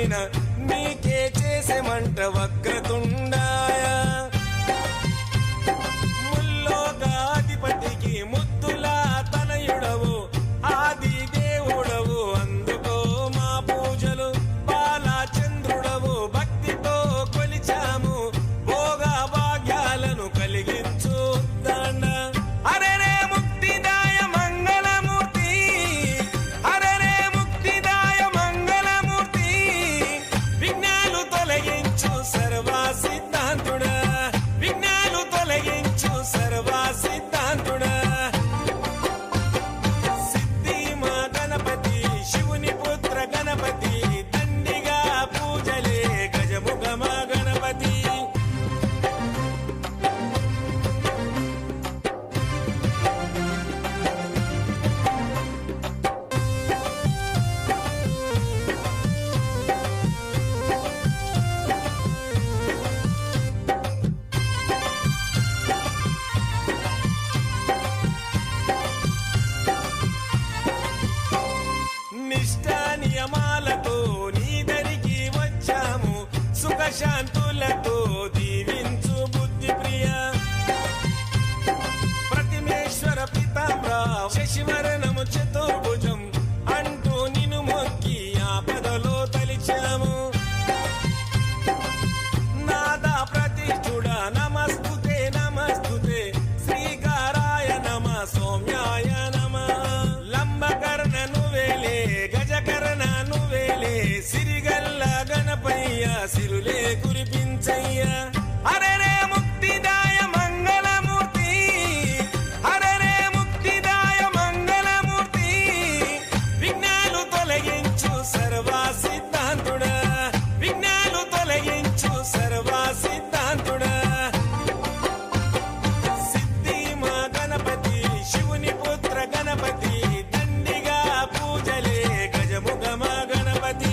పైన నీకే చేసేమంట వక్రతుండాయ. ముల్లోకాధిపతికి ముద్దులా తనయుడవు ఆది దేవుడవు, అందుకో మా పూజలు. బాలచంద్రుడవు భక్తితో కొలిచాము, భోగ భాగ్యాలను కలిగించు దండ. అరెరే ముక్తిదాయ మంగళమూర్తి, అరెరే ముక్తిదాయ మంగళమూర్తి, విఘ్నాలు తొలగించు సర్వ సిద్ధాంతుడా, విఘ్నాలు తొలగించు సర్వ సిద్ధాంతుడా. సిద్ధి మా గణపతి శివుని పుత్ర గణపతి, దండిగా పూజలే గజముఖ మా గణపతి. నిష్ఠా నియమాలతో నీ దరికి వచ్చాము, సుఖశాంతులతో దీవించు బుద్ధి ప్రియ. ప్రతిమేశ్వర పితాంబర శశివరణము చతుర్భుజం అంటూ నిన్ను మొక్కి ఆపదలో తలిచాము. నాదా ప్రతిష్ఠుడ నమస్తుతే నమస్తుతే, శ్రీకారాయ నమ సౌమ్యాయ నమ. లంబకర్ణ నువ్వేలే గజకర్ణ నువ్వేలే, సిరిగల్ల గణపయ్య సిరులే కురిపించయ్య. అరెరే ముక్తిదాయ మంగళమూర్తి, అరెరే ముక్తిదాయ మంగళమూర్తి, విఘ్నాలు తొలగించు సర్వ సిద్ధాంతుడా, విఘ్నాలు తొలగించు సర్వ సిద్ధాంతుడా. సిద్ధి మా గణపతి శివుని పుత్ర గణపతి, దండిగా పూజలే గజముఖ మా గణపతి.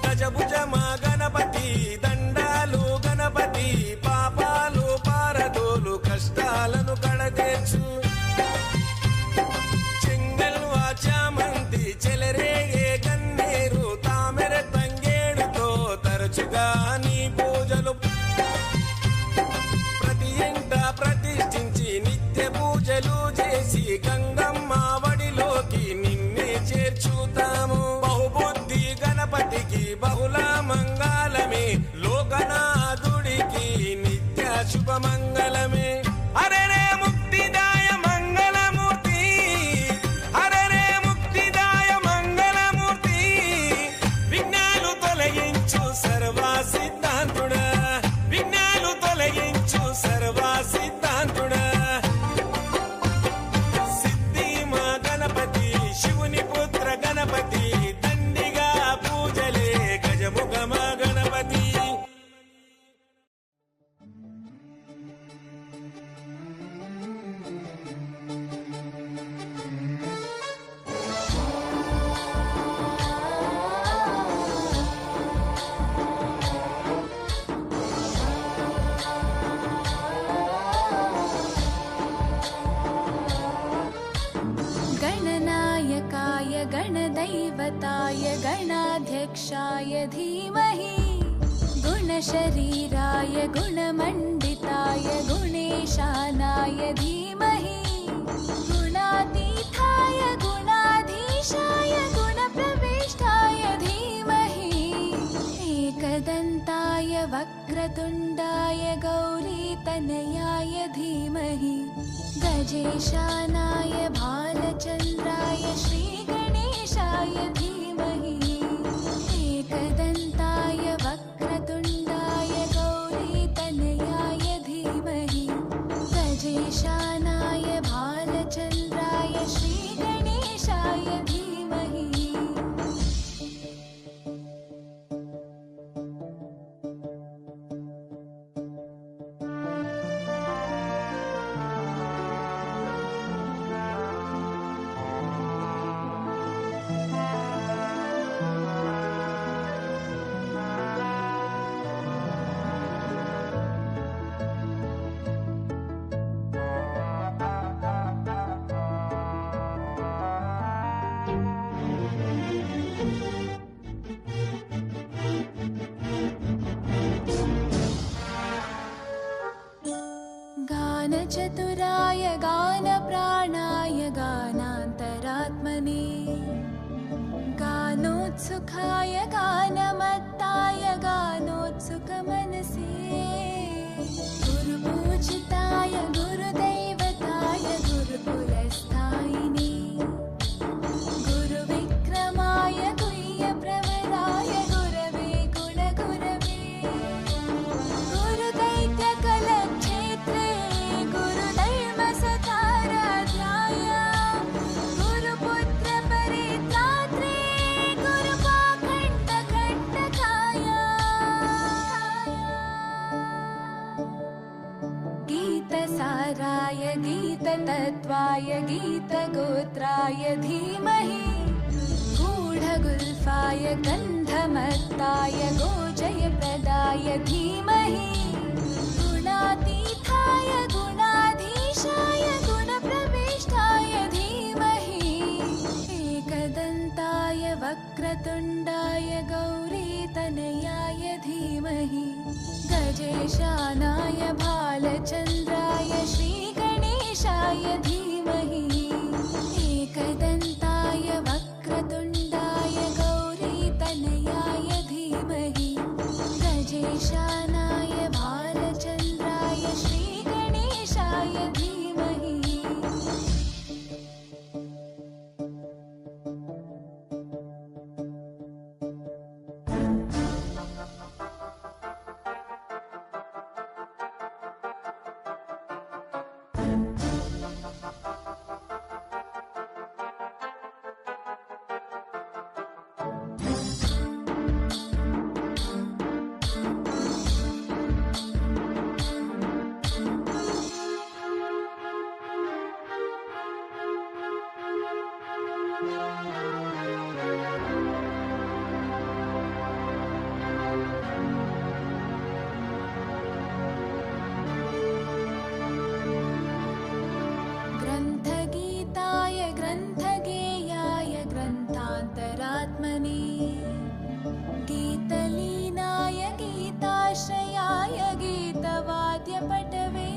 గజభుజ మా గణపతి, దండాలు గణపతి, పాపాలు పారదోలు కష్టాలను కడతీర్చు. చెంగల్వా చామంతి చెలరేగే గన్నేరు తామెర తంగేడుతో తరచుగా నీ పూజలు. ప్రతి ఇంట ప్రతిష్ఠించి నిత్య పూజలు చేసి గంగమ్మ వడిలోకి నిన్నే చేర్చుతాము. బహుబుద్ధి గణపతికి బహుళ మంగళమే, లోకనాథుడికి నిత్య శుభమంగళమే. అరెరే ముక్తిదాయ మంగళమూర్తి, అరెరే ముక్తిదాయ మంగళమూర్తి, విఘ్నాలు తొలగించు సర్వ సిద్ధాంతుడా, విఘ్నాలు తొలగించు సర్వ సిద్ధాంతుడా. సిద్ధి మా గణపతి శివుని పుత్ర గణపతి, దండిగా పూజలే గజముఖ మా గణపతి. गणनायकाय गणदैवताय गणाध्यक्षाय धीमहि, गुणशरीराय गुणमण्डिताय गुणेशानाय धीमहि, गुणातीताय गुणाधीशाय गुणप्रविष्टाय धीमहि, एकदन्ताय वक्रतुण्डाय गौरीतनयाय धीमहि, गजेशानाय भालचन्द्राय श्रीगणेशाय धीमहि, एकदन्ताय वक्रतुण्डाय गौरीतनयाय धीमहि, गजेशानाय भालचन्द्राय श्रीगणेशाय धीमहि. चतुराय गानप्राणाय गानान्तरात्मने गानोत्सुकाय गानमत्ताय गानोत्सुकमनसे गुरुपूजिताय गुरुदैवताय गुरुकुलस्थायिने गुरुविक्रमाय गुह्यप्रवराय गुरवे गुणगुरवे गुरुदैत्यकलक्षेत्रे गुरुधर्मसताराध्याय गुरुपुत्रपरित्रात्रे गुरुपाखण्डखण्डकाय गीतसाराय गीततत्त्वाय गीतगोत्राय धीमहि गूढगुल्फाय गन्धमत्ताय गोजयप्रदाय धीमहि गुणातीताय गुणाधीशाय गुणप्रविष्टाय धीमहि एकदन्ताय वक्रतुण्डाय गौरीतनयाय धीमहि गजेशानाय भालचन्द्राय श्रीगणेशाय धीमहि एकदन्ताय वक्रतुण्डाय गौरीतनयाय धीमहि गजेशानाय भालचन्द्राय श्रीगणेशाय धीमहि ग्रन्थगीताय ग्रन्थगेयाय ग्रन्थान्तरात्मने गीतलीनाय गीताश्रयाय गीतवाद्यपटवे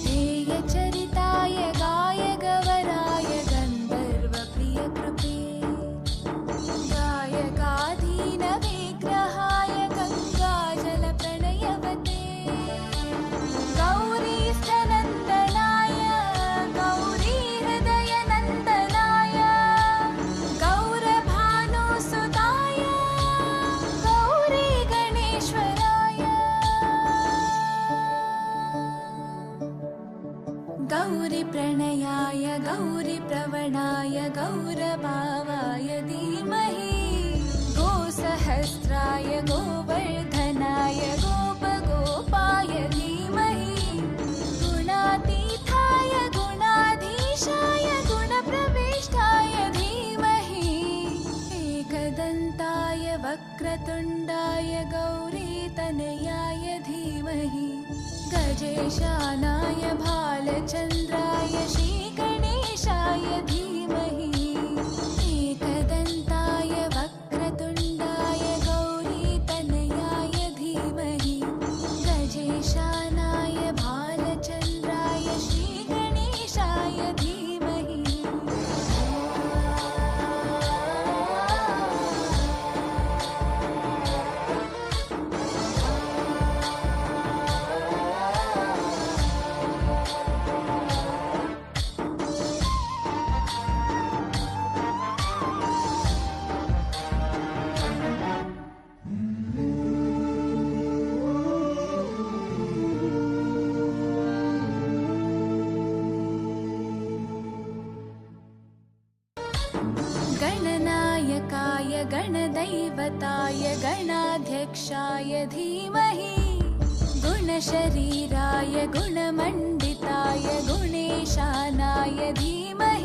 ध्येयचरिताय गायगवराय गन्धर्वप्रियकृते गायकाधीनविग्रहाय गङ्गाजलप्रणयवते गौरीस्थनन्दनाय गौरीहृदयनन्दनाय गौरभानुसुताय गौरीगणेश्वराय गौरीप्रणयाय गौरीप्रवणाय गौरभावाय धीमहि गोसहस्राय गोवर्धनाय गोपगोपाय धीमहि गुणातीताय गुणाधीशाय गुणप्रविष्टाय धीमहि एकदन्ताय वक्रतुण्डाय गौरीतनयाय धीमहि गजेशानाय भालचन्द्राय श्रीगणेशाय धीमहि एकदन्ताय वक्रतुण्डाय गौरीतनयाय धीमहि गजेशानाय भालचन्द्राय श्रीगणेशाय धीमहि गणनायकाय गणदैवताय गणाध्यक्षाय धीमहि गुणशरीराय गुणमण्डिताय गुणेशानाय धीमहि